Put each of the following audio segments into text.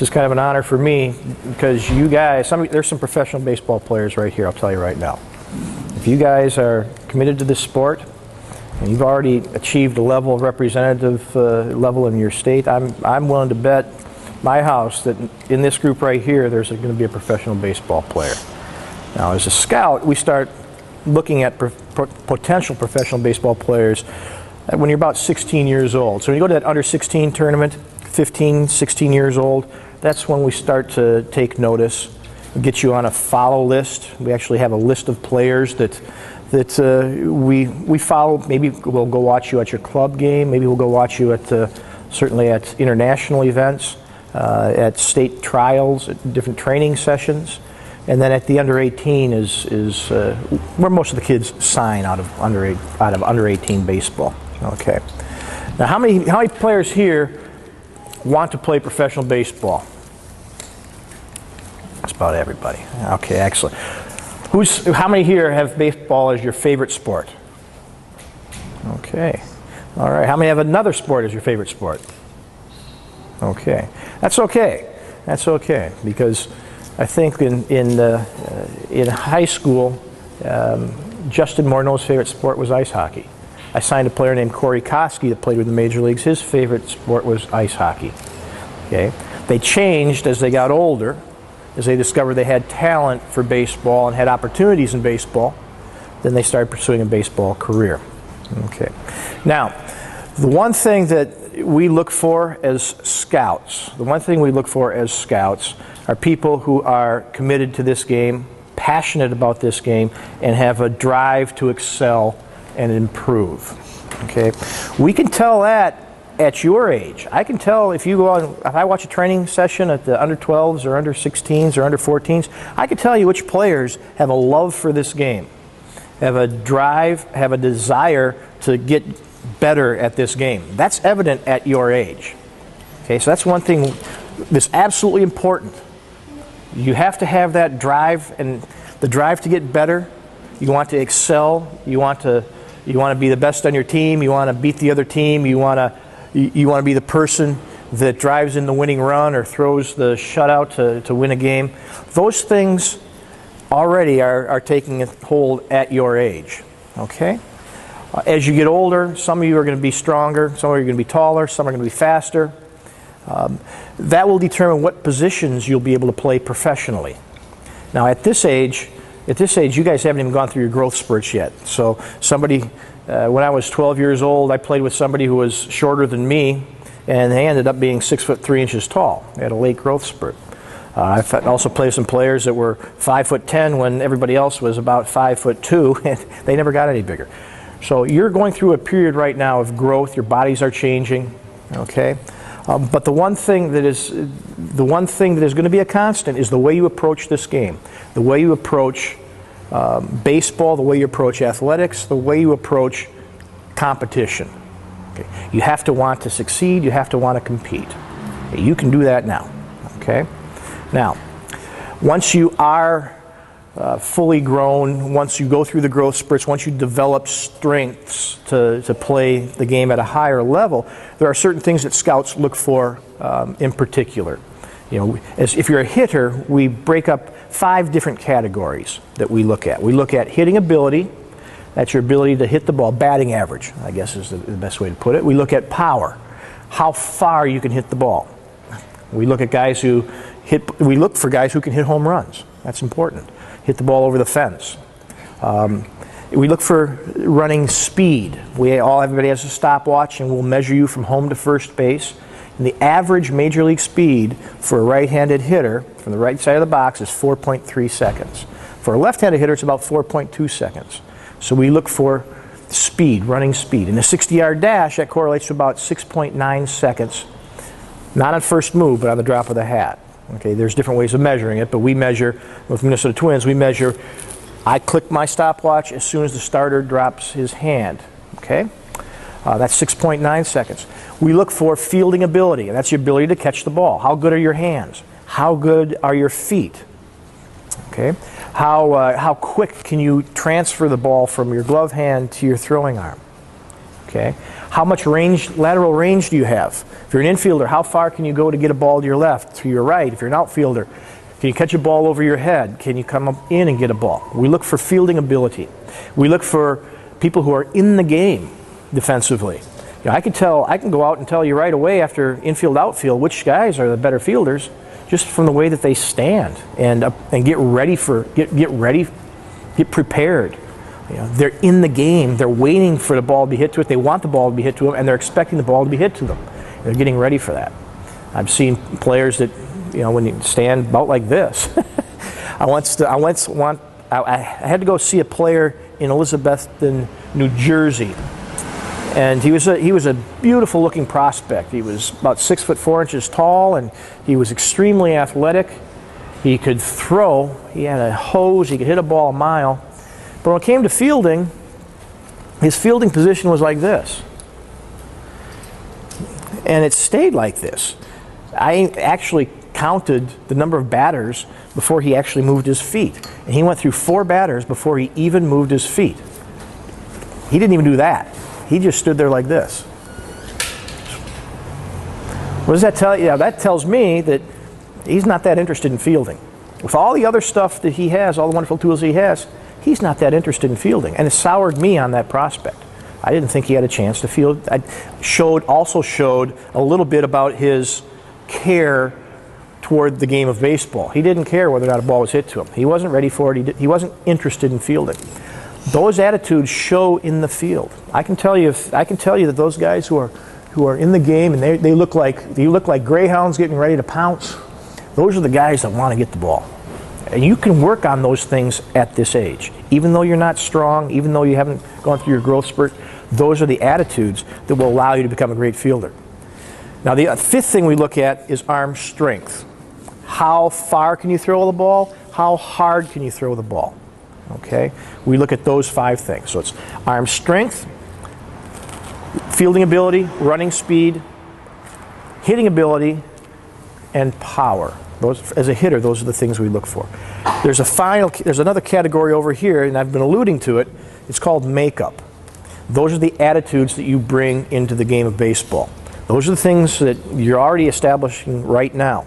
It's kind of an honor for me because you guys, there's some professional baseball players right here, I'll tell you right now. If you guys are committed to this sport and you've already achieved a level of representative level in your state, I'm willing to bet my house that in this group right here there's going to be a professional baseball player. Now as a scout, we start looking at potential professional baseball players when you're about 16 years old. So when you go to that under 16 tournament, 15, 16 years old, that's when we start to take notice. We get you on a follow list. We actually have a list of players that we follow. Maybe we'll go watch you at your club game. Maybe we'll go watch you at certainly at international events, at state trials, at different training sessions. And then at the under 18 is where most of the kids sign out of under 18 baseball. Okay. Now how many players here want to play professional baseball? That's about everybody. Okay, excellent. How many here have baseball as your favorite sport? Okay. All right. How many have another sport as your favorite sport? Okay. That's okay. That's okay, because I think in high school, Justin Morneau's favorite sport was ice hockey. I signed a player named Corey Koski that played with the major leagues. His favorite sport was ice hockey. Okay. They changed as they got older, as they discovered they had talent for baseball and had opportunities in baseball. Then they started pursuing a baseball career. Okay. Now, the one thing that we look for as scouts, are people who are committed to this game, passionate about this game, and have a drive to excel and improve. Okay. We can tell that at your age. I can tell if you go on, if I watch a training session at the under 12s or under 16s or under 14s, I can tell you which players have a love for this game, have a drive, have a desire to get better at this game. That's evident at your age. Okay, so that's one thing that's absolutely important. You have to have that drive, and the drive to get better. You want to excel. You want to be the best on your team. You want to beat the other team. You want to be the person that drives in the winning run or throws the shutout to win a game. Those things already are taking hold at your age. Okay? As you get older, some of you are going to be stronger, some of you are going to be taller, some are going to be faster. That will determine what positions you'll be able to play professionally. Now at this age, you guys haven't even gone through your growth spurts yet. So when I was 12 years old, I played with somebody who was shorter than me, and they ended up being 6 foot 3 inches tall. They had a late growth spurt. I've also played with some players that were 5'10" when everybody else was about 5'2", and they never got any bigger. So you're going through a period right now of growth. Your bodies are changing. Okay, but the one thing that is going to be a constant is the way you approach this game, the way you approach baseball, the way you approach athletics, the way you approach competition. Okay. You have to want to succeed. You have to want to compete. Okay. You can do that now. Okay. Now, once you are fully grown, once you go through the growth spurts, once you develop strengths to play the game at a higher level, there are certain things that scouts look for in particular. You know, if you're a hitter, we break up 5 different categories that we look at. We look at hitting ability. That's your ability to hit the ball. Batting average, I guess, is the best way to put it. We look at power, how far you can hit the ball. We look at guys who we look for guys who can hit home runs. That's important. Hit the ball over the fence. We look for running speed. Everybody has a stopwatch, and we'll measure you from home to first base. And the average major league speed for a right-handed hitter from the right side of the box is 4.3 seconds. For a left-handed hitter, it's about 4.2 seconds. So we look for speed, running speed. In a 60-yard dash, that correlates to about 6.9 seconds. Not on first move, but on the drop of the hat. Okay, there's different ways of measuring it, but we measure, with Minnesota Twins, I click my stopwatch as soon as the starter drops his hand. Okay? That's 6.9 seconds. We look for fielding ability, and that's your ability to catch the ball. How good are your hands? How good are your feet? Okay? How quick can you transfer the ball from your glove hand to your throwing arm? Okay? How much lateral range do you have? If you're an infielder, how far can you go to get a ball to your left, to your right? If you're an outfielder, can you catch a ball over your head? Can you come up in and get a ball? We look for fielding ability. We look for people who are in the game defensively. You know, I can go out and tell you right away after infield, outfield, which guys are the better fielders, just from the way that they stand and get prepared. You know, they're in the game. They're waiting for the ball to be hit to it. They want the ball to be hit to them, and they're expecting the ball to be hit to them. They're getting ready for that. I've seen players that, you know, when you stand about like this. I had to go see a player in Elizabethton, New Jersey, and he was a beautiful looking prospect. He was about 6'4" tall, and he was extremely athletic. He could throw. He had a hose. He could hit a ball a mile. But when it came to fielding, his fielding position was like this. And it stayed like this. I actually counted the number of batters before he actually moved his feet. And he went through 4 batters before he even moved his feet. He didn't even do that. He just stood there like this. What does that tell you? Yeah, that tells me that he's not that interested in fielding. With all the other stuff that he has, all the wonderful tools he has, he's not that interested in fielding. And it soured me on that prospect. I didn't think he had a chance to field. I also showed a little bit about his care toward the game of baseball. He didn't care whether or not a ball was hit to him. He wasn't ready for it. He wasn't interested in fielding. Those attitudes show in the field. I can tell you that those guys who are in the game and they look like greyhounds getting ready to pounce. Those are the guys that want to get the ball. And you can work on those things at this age. Even though you're not strong, even though you haven't gone through your growth spurt, those are the attitudes that will allow you to become a great fielder. Now, the 5th thing we look at is arm strength. How far can you throw the ball? How hard can you throw the ball? Okay? We look at those 5 things. So it's arm strength, fielding ability, running speed, hitting ability, and power. Those, as a hitter, those are the things we look for. There's another category over here, and I've been alluding to it. It's called makeup. Those are the attitudes that you bring into the game of baseball. Those are the things that you're already establishing right now.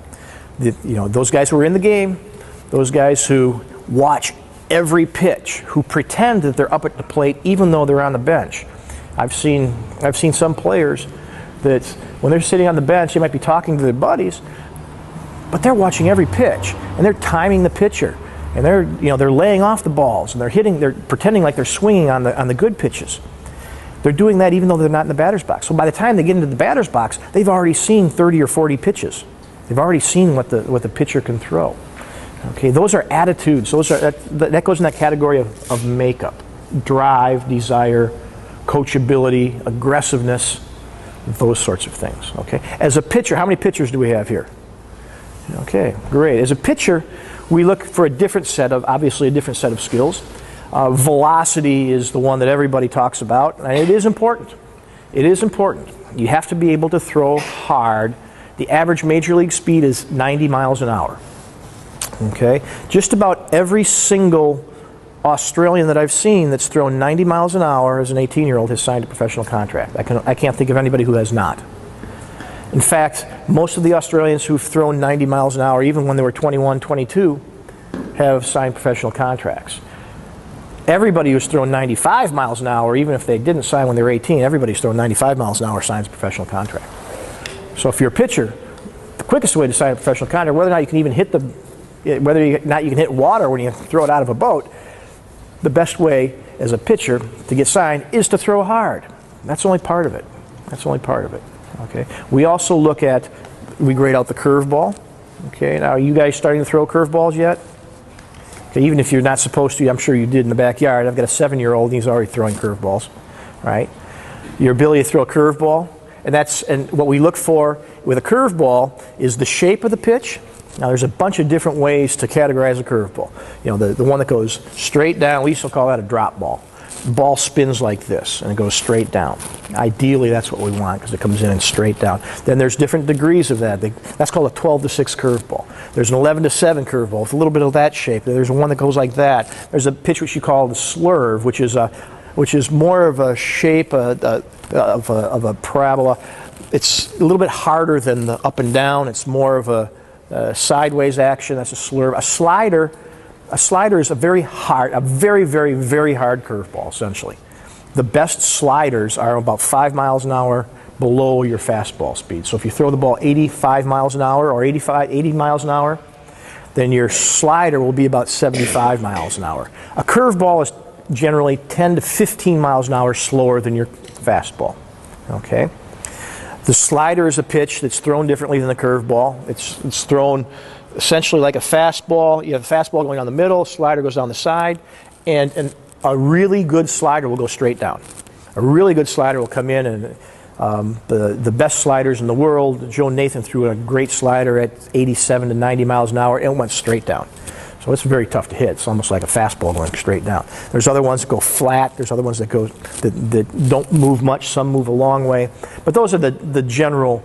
Those guys who are in the game, those guys who watch every pitch, who pretend that they're up at the plate even though they're on the bench. I've seen some players that when they're sitting on the bench, they might be talking to their buddies, but they're watching every pitch and they're timing the pitcher, and they're laying off the balls and they're pretending like they're swinging on the good pitches. They're doing that even though they're not in the batter's box. So by the time they get into the batter's box, they've already seen 30 or 40 pitches. They've already seen what the pitcher can throw. Okay, those are attitudes. That goes in that category of makeup, drive, desire, coachability, aggressiveness, those sorts of things. Okay, as a pitcher, how many pitchers do we have here? Okay, great. As a pitcher, we look for obviously a different set of skills. Velocity is the one that everybody talks about, and it is important. It is important. You have to be able to throw hard. The average major league speed is 90 miles an hour. Okay? Just about every single Australian that I've seen that's thrown 90 miles an hour as an 18-year-old has signed a professional contract. I can't think of anybody who has not. In fact, most of the Australians who've thrown 90 miles an hour, even when they were 21, 22, have signed professional contracts. Everybody who's thrown 95 miles an hour, even if they didn't sign when they were 18, everybody's thrown 95 miles an hour signs a professional contract. So if you're a pitcher, the quickest way to sign a professional contract, whether or not you can even whether or not you can hit water when you throw it out of a boat, the best way as a pitcher to get signed is to throw hard. That's only part of it. That's only part of it. Okay. We also we grade out the curveball. Okay. Now, are you guys starting to throw curveballs yet? Okay. Even if you're not supposed to, I'm sure you did in the backyard. I've got a 7-year-old and he's already throwing curveballs. Right. Your ability to throw a curveball, and what we look for with a curveball is the shape of the pitch. Now, there's a bunch of different ways to categorize a curveball. The one that goes straight down, we used to call that a drop ball. The ball spins like this, and it goes straight down. Ideally, that's what we want, because it comes in and straight down. Then there's different degrees of that. That's called a 12-6 curveball. There's an 11-7 curveball with a little bit of that shape. There's one that goes like that. There's a pitch which you call the slurve, which is which is more of a shape of a parabola. It's a little bit harder than the up and down. It's more of a sideways action. That's a slurve. A slider is a very, very hard curveball, essentially. The best sliders are about 5 miles an hour below your fastball speed. So if you throw the ball 85 miles an hour or 80 miles an hour, then your slider will be about 75 miles an hour. A curveball is generally 10 to 15 miles an hour slower than your fastball. Okay? The slider is a pitch that's thrown differently than the curveball. It's thrown essentially like a fastball. You have a fastball going down the middle, slider goes down the side, and a really good slider will go straight down. A really good slider will come in, and the best sliders in the world, Joe Nathan threw a great slider at 87 to 90 miles an hour, and it went straight down. So it's very tough to hit. It's almost like a fastball going straight down. There's other ones that go flat. There's other ones that don't move much. Some move a long way. But those are the general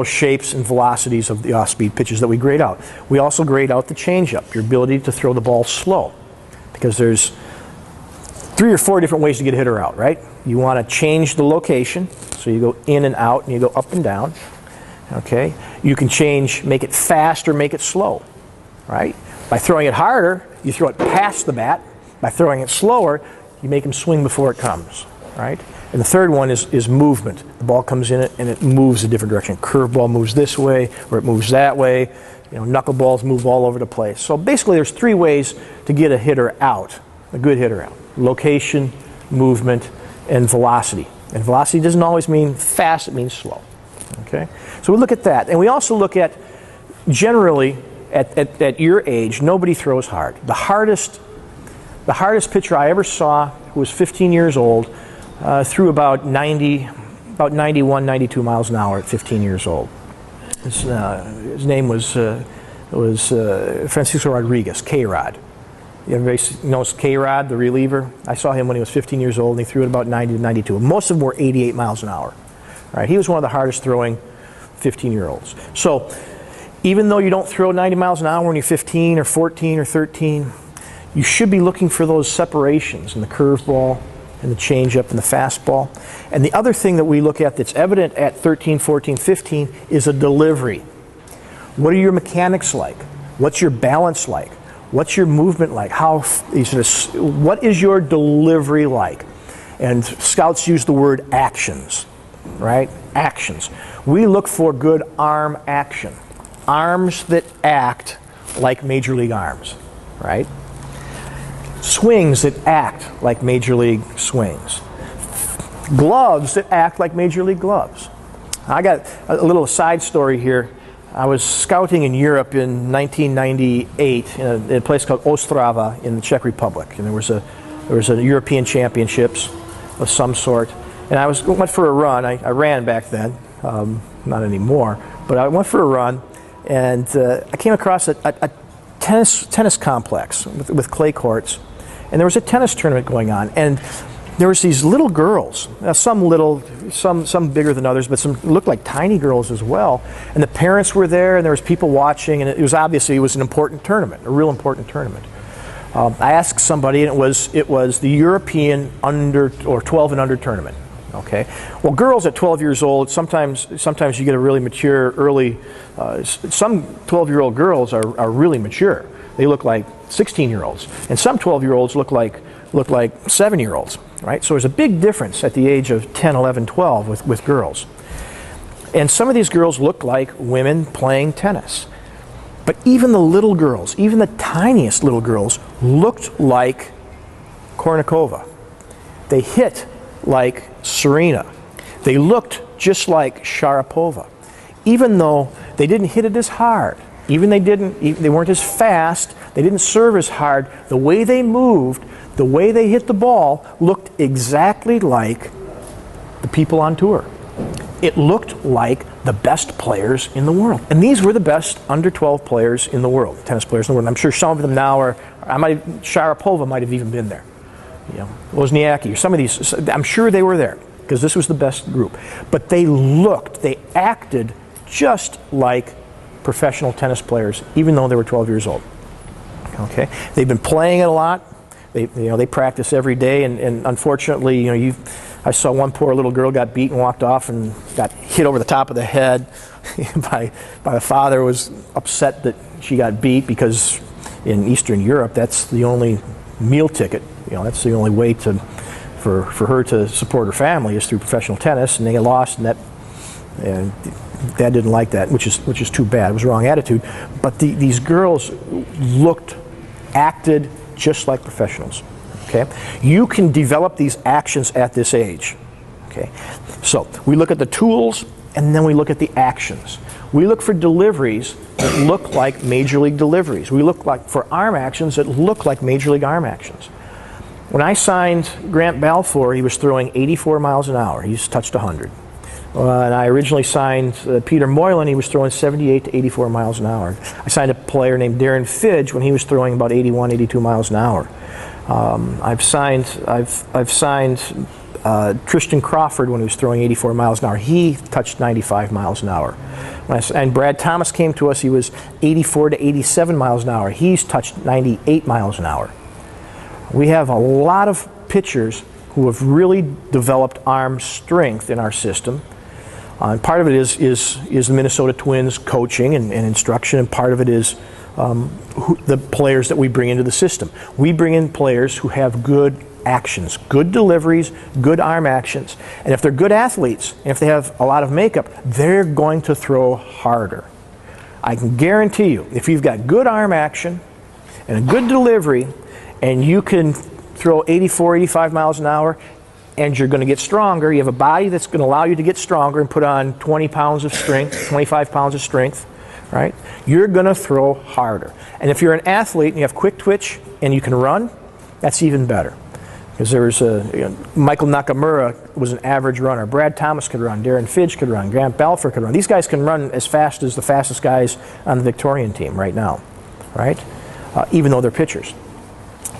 shapes and velocities of the off-speed pitches that we grade out. We also grade out the changeup, your ability to throw the ball slow, because there's 3 or 4 different ways to get a hitter out, right? You want to change the location, so you go in and out, and you go up and down. Okay, you can make it fast or make it slow, right? By throwing it harder, you throw it past the bat. By throwing it slower, you make him swing before it comes, right? And the third one is movement. The ball comes in and it moves a different direction. Curveball moves this way, or it moves that way. You know, knuckleballs move all over the place. So basically, there's 3 ways to get a hitter out, a good hitter out: location, movement, and velocity. And velocity doesn't always mean fast; it means slow. Okay, so we look at that, and we also look at generally at your age, nobody throws hard. The hardest pitcher I ever saw, who was 15 years old, threw about 91, 92 miles an hour at 15 years old. His name was Francisco Rodriguez, K-Rod. Everybody knows K-Rod, the reliever. I saw him when he was 15 years old, and he threw at about 90 to 92. Most of them were 88 miles an hour. Right? He was one of the hardest throwing 15-year-olds. So even though you don't throw 90 miles an hour when you're 15 or 14 or 13, you should be looking for those separations in the curveball and the changeup and the fastball. And the other thing that we look at that's evident at 13, 14, 15 is a delivery. What are your mechanics like? What's your balance like? What's your movement like? What is your delivery like? And scouts use the word actions, right? Actions. We look for good arm action. Arms that act like major league arms, right? Swings that act like major league swings. Gloves that act like major league gloves. I got a little side story here. I was scouting in Europe in 1998 in a place called Ostrava in the Czech Republic, and there was a European Championships of some sort. And I went for a run. I ran back then, not anymore, but I went for a run, and I came across a tennis complex with clay courts, and there was a tennis tournament going on, and there was these little girls, some bigger than others, but some looked like tiny girls as well. And the parents were there, and there was people watching, and it was an important tournament, a real important tournament. I asked somebody, and it was the European under or 12 and under tournament. Okay, well, girls at 12 years old, sometimes you get a really mature early. Some 12-year-old girls are really mature. They look like 16-year-olds, and some 12-year-olds look like 7-year-olds, right? So there's a big difference at the age of 10, 11, 12 with girls. And some of these girls look like women playing tennis. But even the little girls, even the tiniest little girls, looked like Kornikova. They hit like Serena. They looked just like Sharapova. Even though they didn't hit it as hard, they weren't as fast, they didn't serve as hard, the way they moved, the way they hit the ball looked exactly like the people on tour. It looked like the best players in the world. And these were the best under 12 players in the world, tennis players in the world. And I'm sure some of them now Sharapova might have even been there. You know, Wozniacki, or some of these, I'm sure they were there, because this was the best group. But they acted just like professional tennis players, even though they were 12 years old. Okay? They've been playing it a lot. They practice every day, and unfortunately, I saw one poor little girl got beat and walked off and got hit over the top of the head by the father. Was upset that she got beat because in Eastern Europe that's the only meal ticket. That's the only way for her to support her family is through professional tennis, and they lost, and Dad didn't like that, which is too bad. It was a wrong attitude. But these girls acted just like professionals. Okay, you can develop these actions at this age. Okay, so we look at the tools and then we look at the actions. We look for deliveries that look like major league deliveries. We look for arm actions that look like major league arm actions. When I signed Grant Balfour, he was throwing 84 miles an hour. He's touched 100. And I originally signed Peter Moylan. He was throwing 78 to 84 miles an hour. I signed a player named Darren Fidge when he was throwing about 81, 82 miles an hour. I've signed Tristan Crawford when he was throwing 84 miles an hour. He touched 95 miles an hour. And Brad Thomas came to us. He was 84 to 87 miles an hour. He's touched 98 miles an hour. We have a lot of pitchers who have really developed arm strength in our system. And part of it is the Minnesota Twins coaching and instruction, and part of it is the players that we bring into the system. We bring in players who have good actions, good deliveries, good arm actions. And if they're good athletes, and if they have a lot of makeup, they're going to throw harder. I can guarantee you, if you've got good arm action and a good delivery, and you can throw 84, 85 miles an hour, and you're going to get stronger, you have a body that's going to allow you to get stronger and put on 20 pounds of strength, 25 pounds of strength, right? You're going to throw harder. And if you're an athlete and you have quick twitch and you can run, that's even better. Because there was Michael Nakamura was an average runner. Brad Thomas could run. Darren Fidge could run. Grant Balfour could run. These guys can run as fast as the fastest guys on the Victorian team right now, right? Even though they're pitchers.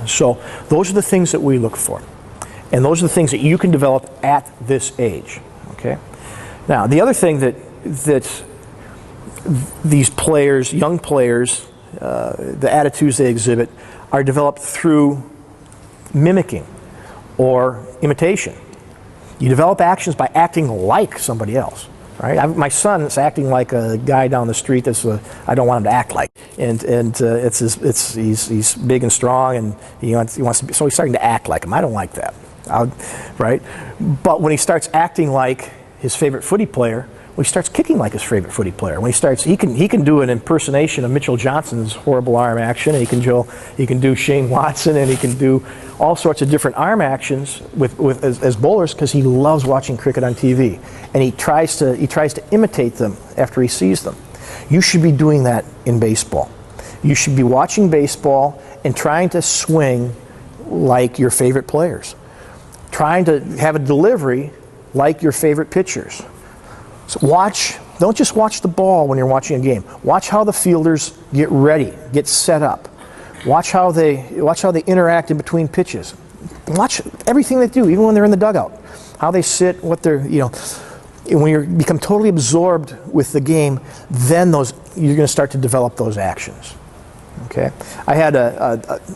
So those are the things that we look for. And those are the things that you can develop at this age, okay? Now, the other thing that these players, young players, the attitudes they exhibit are developed through mimicking or imitation. You develop actions by acting like somebody else, right? My son is acting like a guy down the street I don't want him to act like. And he's big and strong, and he wants to be, so he's starting to act like him. I don't like that. Right? But when he starts acting like his favorite footy player, when he starts kicking like his favorite footy player, when he can do an impersonation of Mitchell Johnson's horrible arm action, and he can do Shane Watson, and he can do all sorts of different arm actions as bowlers, because he loves watching cricket on TV, and he tries to imitate them after he sees them. You should be doing that in baseball. You should be watching baseball and trying to swing like your favorite players. Trying to have a delivery like your favorite pitchers. So don't just watch the ball when you're watching a game. Watch how the fielders get ready, get set up. Watch how they interact in between pitches. Watch everything they do, even when they're in the dugout. How they sit, what they're, when you become totally absorbed with the game, then you're going to start to develop those actions. Okay? I had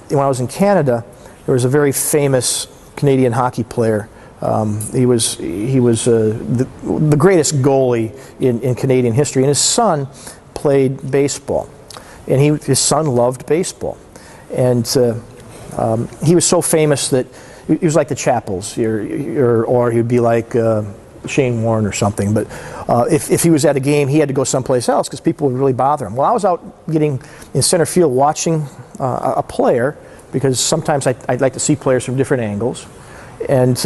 when I was in Canada, there was a very famous Canadian hockey player. He was the greatest goalie in Canadian history, and his son played baseball, and his son loved baseball, and he was so famous that he was like the Chappells, or he'd be like Shane Warne or something. But if he was at a game, he had to go someplace else because people would really bother him. Well, I was out getting in center field watching a player, because sometimes I'd like to see players from different angles. And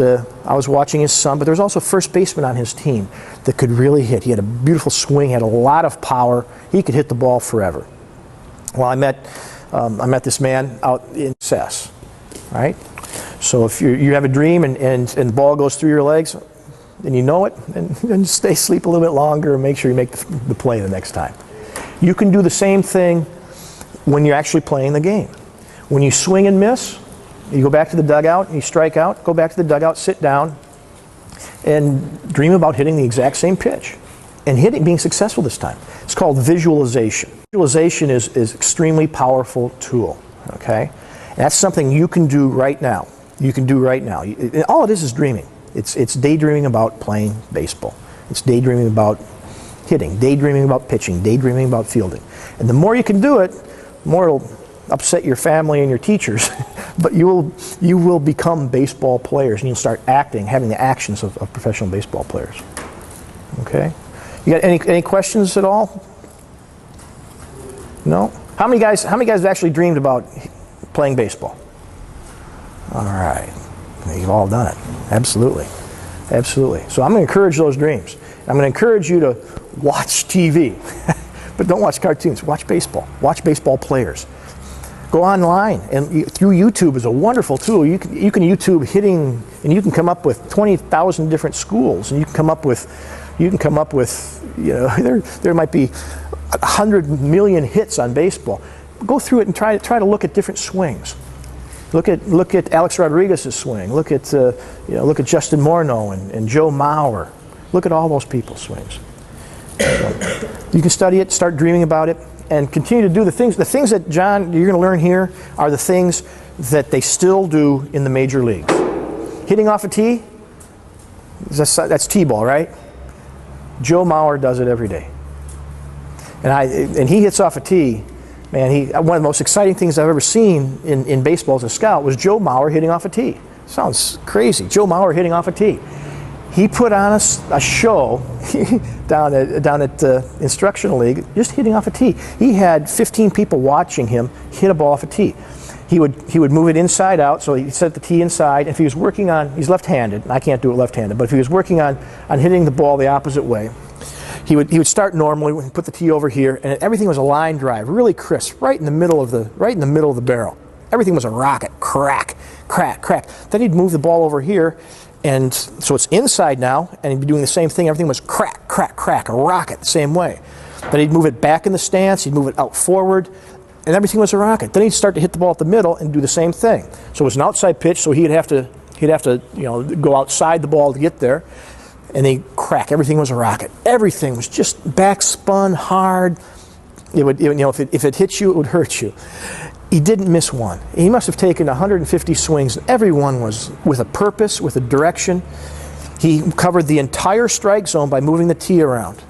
I was watching his son, but there was also a first baseman on his team that could really hit. He had a beautiful swing, had a lot of power. He could hit the ball forever. Well, I met this man out in success, right? So if you have a dream and the ball goes through your legs, and you know it, and stay asleep a little bit longer and make sure you make the play the next time. You can do the same thing when you're actually playing the game. When you swing and miss, you go back to the dugout, you strike out, go back to the dugout, sit down, and dream about hitting the exact same pitch. And being successful this time. It's called visualization. Visualization is extremely powerful tool, okay? And that's something you can do right now. You can do right now. All it is dreaming. It's daydreaming about playing baseball. It's daydreaming about hitting, daydreaming about pitching, daydreaming about fielding. And the more you can do it, the more it'll upset your family and your teachers, but you will become baseball players, and you'll start having the actions of professional baseball players. Okay? You got any questions at all? No? How many guys have actually dreamed about playing baseball? All right. You've all done it. Absolutely. Absolutely. So I'm going to encourage those dreams. I'm going to encourage you to watch TV, but don't watch cartoons. Watch baseball. Watch baseball players. Go online, and through YouTube is a wonderful tool. You can YouTube hitting, and you can come up with 20,000 different schools, and you can come up with, there might be 100 million hits on baseball. Go through it and try to look at different swings. Look at Alex Rodriguez's swing. Look at Justin Morneau and Joe Mauer. Look at all those people's swings. So you can study it, start dreaming about it, and continue to do the things. The things that, John, you're going to learn here are the things that they still do in the major leagues. Hitting off a tee, that's T-ball, right? Joe Mauer does it every day. And he hits off a tee. Man, one of the most exciting things I've ever seen in baseball as a scout was Joe Mauer hitting off a tee. Sounds crazy. Joe Mauer hitting off a tee. He put on a show down at Instructional League, just hitting off a tee. He had 15 people watching him hit a ball off a tee. He would move it inside out, so he set the tee inside. If he was working on, he's left-handed, and I can't do it left-handed, but if he was working on hitting the ball the opposite way, he would start normally, put the tee over here, and everything was a line drive, really crisp, right in the middle of the barrel. Everything was a rocket, crack, crack, crack. Then he'd move the ball over here, and so it's inside now, and he'd be doing the same thing. Everything was crack, crack, crack, a rocket the same way. Then he'd move it back in the stance, he'd move it out forward, and everything was a rocket. Then he'd start to hit the ball at the middle and do the same thing. So it was an outside pitch, so he'd have to go outside the ball to get there. And they crack. Everything was a rocket. Everything was just backspun hard. If it hit you, it would hurt you. He didn't miss one. He must have taken 150 swings, and every one was with a purpose, with a direction. He covered the entire strike zone by moving the tee around.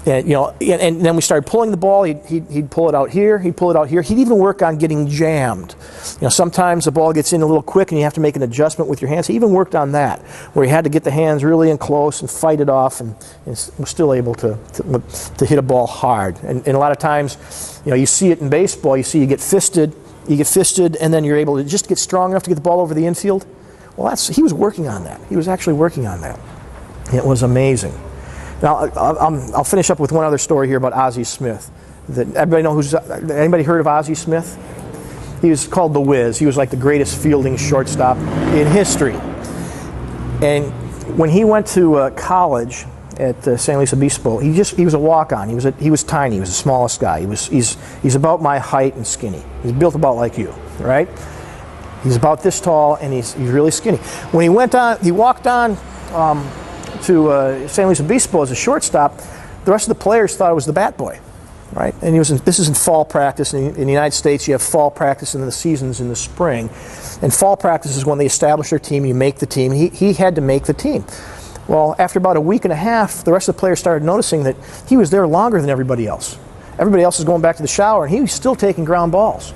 And then we started pulling the ball. He'd pull it out here. He'd pull it out here. He'd even work on getting jammed. Sometimes the ball gets in a little quick and you have to make an adjustment with your hands. He even worked on that, where he had to get the hands really in close and fight it off, and was still able to hit a ball hard. And a lot of times, you see it in baseball. You get fisted, and then you're able to just get strong enough to get the ball over the infield. Well, he was working on that. He was actually working on that. It was amazing. Now, I'll finish up with one other story here about Ozzie Smith. Anybody heard of Ozzie Smith? He was called the Wiz. He was like the greatest fielding shortstop in history. And when he went to college at San Luis Obispo, he was a walk-on. He was tiny. He was the smallest guy. He's about my height and skinny. He's built about like you, right? He's about this tall, and he's really skinny. When he walked on to San Luis Obispo as a shortstop, the rest of the players thought it was the bat boy, right? And this is in fall practice. In the United States, you have fall practice, and then the season's in the spring. And fall practice is when they establish their team, you make the team. He had to make the team. Well, after about a week and a half, the rest of the players started noticing that he was there longer than everybody else. Everybody else is going back to the shower, and he was still taking ground balls.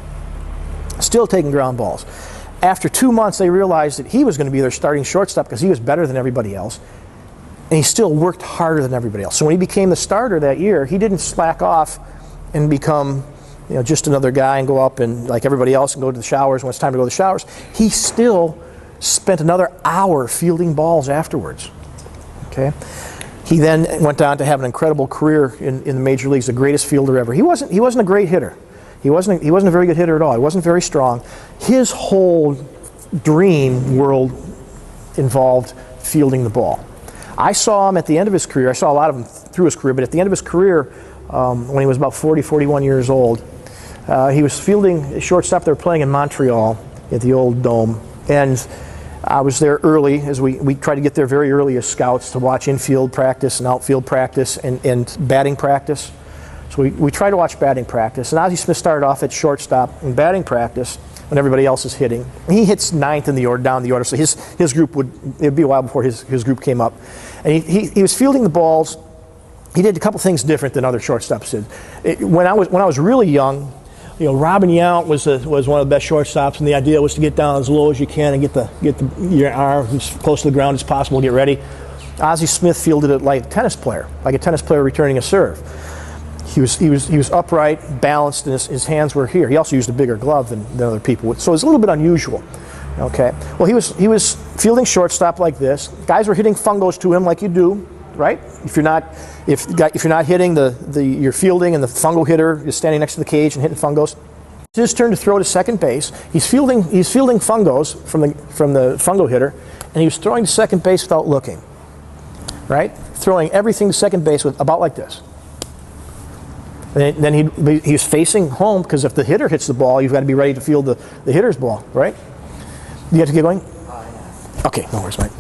Still taking ground balls. After 2 months, they realized that he was going to be their starting shortstop because he was better than everybody else. And he still worked harder than everybody else. So when he became the starter that year, he didn't slack off and become just another guy and go up and like everybody else and go to the showers when it's time to go to the showers. He still spent another hour fielding balls afterwards. Okay? He then went on to have an incredible career in the major leagues, the greatest fielder ever. He wasn't a great hitter. He wasn't a very good hitter at all. He wasn't very strong. His whole dream world involved fielding the ball. I saw him at the end of his career. I saw a lot of him through his career, but at the end of his career, when he was about 40, 41 years old, he was fielding shortstop. They were playing in Montreal at the old Dome, and I was there early, as we tried to get there very early as scouts to watch infield practice and outfield practice and batting practice. So we tried to watch batting practice, and Ozzie Smith started off at shortstop in batting practice. when everybody else is hitting. He hits ninth in the order, down the order, so his group it'd be a while before his group came up. And he was fielding the balls. He did a couple things different than other shortstops did. When I was really young, you know, Robin Yount was one of the best shortstops, and the idea was to get down as low as you can and get your arm as close to the ground as possible, get ready. Ozzie Smith fielded it like a tennis player returning a serve. He was upright, balanced, and his hands were here. He also used a bigger glove than other people would, so it was a little bit unusual. Okay. Well, he was fielding shortstop like this. Guys were hitting fungos to him like you do, right? If you're not hitting you're fielding, and the fungo hitter is standing next to the cage and hitting fungos. It's his turn to throw to second base. He's fielding fungos from the fungo hitter, and he was throwing to second base without looking. Right? Throwing everything to second base with about like this. And then he was facing home, because if the hitter hits the ball, you've got to be ready to field the hitter's ball, right? You have to get going? Okay, no worries, Mike.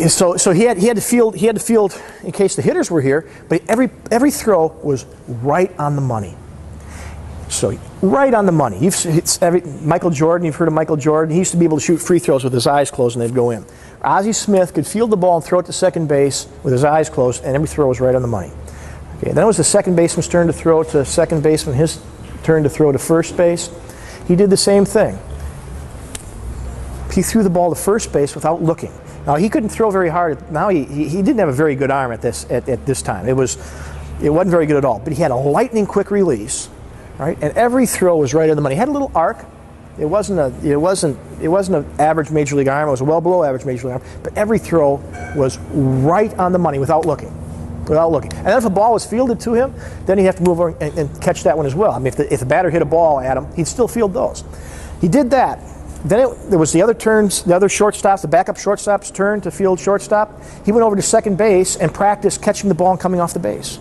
So he had to field in case the hitters were here, but every throw was right on the money. So right on the money. Michael Jordan, you've heard of Michael Jordan. He used to be able to shoot free throws with his eyes closed and they'd go in. Ozzie Smith could field the ball and throw it to second base with his eyes closed, and every throw was right on the money. Okay, then it was the second baseman's turn to throw to second baseman, his turn to throw to first base. He did the same thing. He threw the ball to first base without looking. Now, he couldn't throw very hard. Now he didn't have a very good arm at this time. It wasn't very good at all. But he had a lightning quick release, right? And every throw was right on the money. He had a little arc. It wasn't an average major league arm. It was well below average major league arm. But every throw was right on the money without looking. And then if a ball was fielded to him, then he'd have to move over and catch that one as well. I mean, if the batter hit a ball at him, he'd still field those. He did that. Then there was the other shortstops, the backup shortstop's turn to field shortstop. He went over to second base and practiced catching the ball and coming off the base.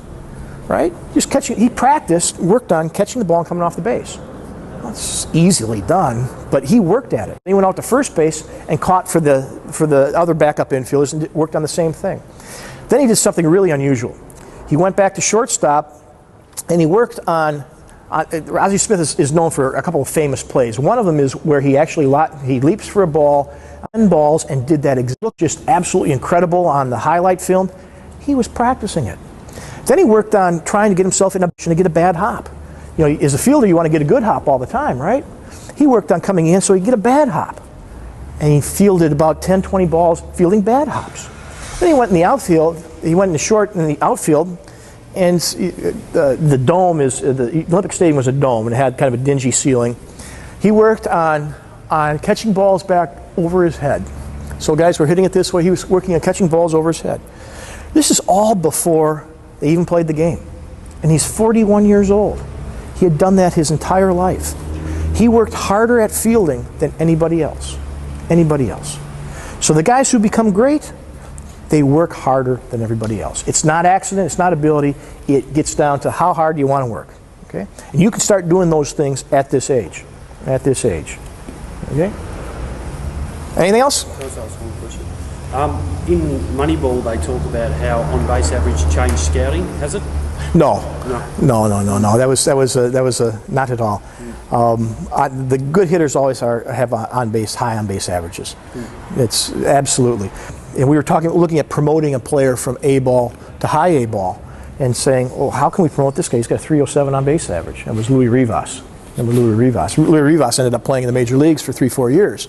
Right? Just catching. He worked on catching the ball and coming off the base. That's easily done, but he worked at it. He went out to first base and caught for the other backup infielders and worked on the same thing. Then he did something really unusual. He went back to shortstop and he worked on. Ozzie Smith is known for a couple of famous plays. One of them is where he leaps for a ball, on balls, and did that. It looked just absolutely incredible on the highlight film. He was practicing it. Then he worked on trying to get himself in a position to get a bad hop. You know, as a fielder, you want to get a good hop all the time, right? He worked on coming in so he'd get a bad hop. And he fielded about 10, 20 balls fielding bad hops. Then he went in the outfield. He went in the outfield. And the dome the Olympic Stadium was a dome, and it had kind of a dingy ceiling. He worked on catching balls back over his head. So guys were hitting it this way. He was working on catching balls over his head. This is all before they even played the game. And he's 41 years old. He had done that his entire life. He worked harder at fielding than anybody else. Anybody else. So the guys who become great, they work harder than everybody else. It's not accident, it's not ability. It gets down to how hard you want to work. Okay? And you can start doing those things at this age. At this age. Okay? Anything else? Can I ask one question? In Moneyball, they talk about how on-base average changed scouting. Has it? No. That was not at all. The good hitters always have high on-base averages. It's absolutely. And we were looking at promoting a player from A ball to high A ball, and saying, "Oh, how can we promote this guy? He's got a 307 on-base average." That was Louis Rivas. Louis Rivas ended up playing in the major leagues for 3-4 years.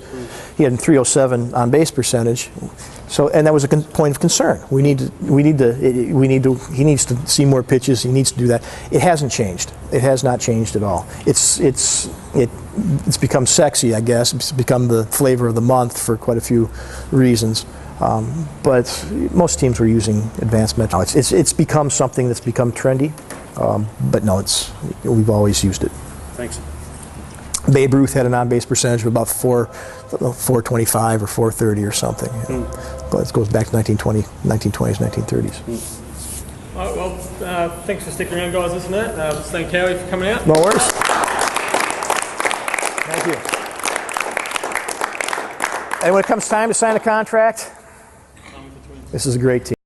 He had a 307 on-base percentage. So, and that was a point of concern. He needs to see more pitches. He needs to do that. It hasn't changed. It has not changed at all. It's become sexy, I guess. It's become the flavor of the month for quite a few reasons. But most teams were using advanced metrics. It's become something that's become trendy. But no, we've always used it. Thanks. Babe Ruth had an on-base percentage of about 425 or 430 or something. But it goes back to 1920s, 1930s. All right, well, thanks for sticking around, guys. Listen to that. Let's thank Howie for coming out. No worries. Thank you. And when it comes time to sign a contract, this is a great team.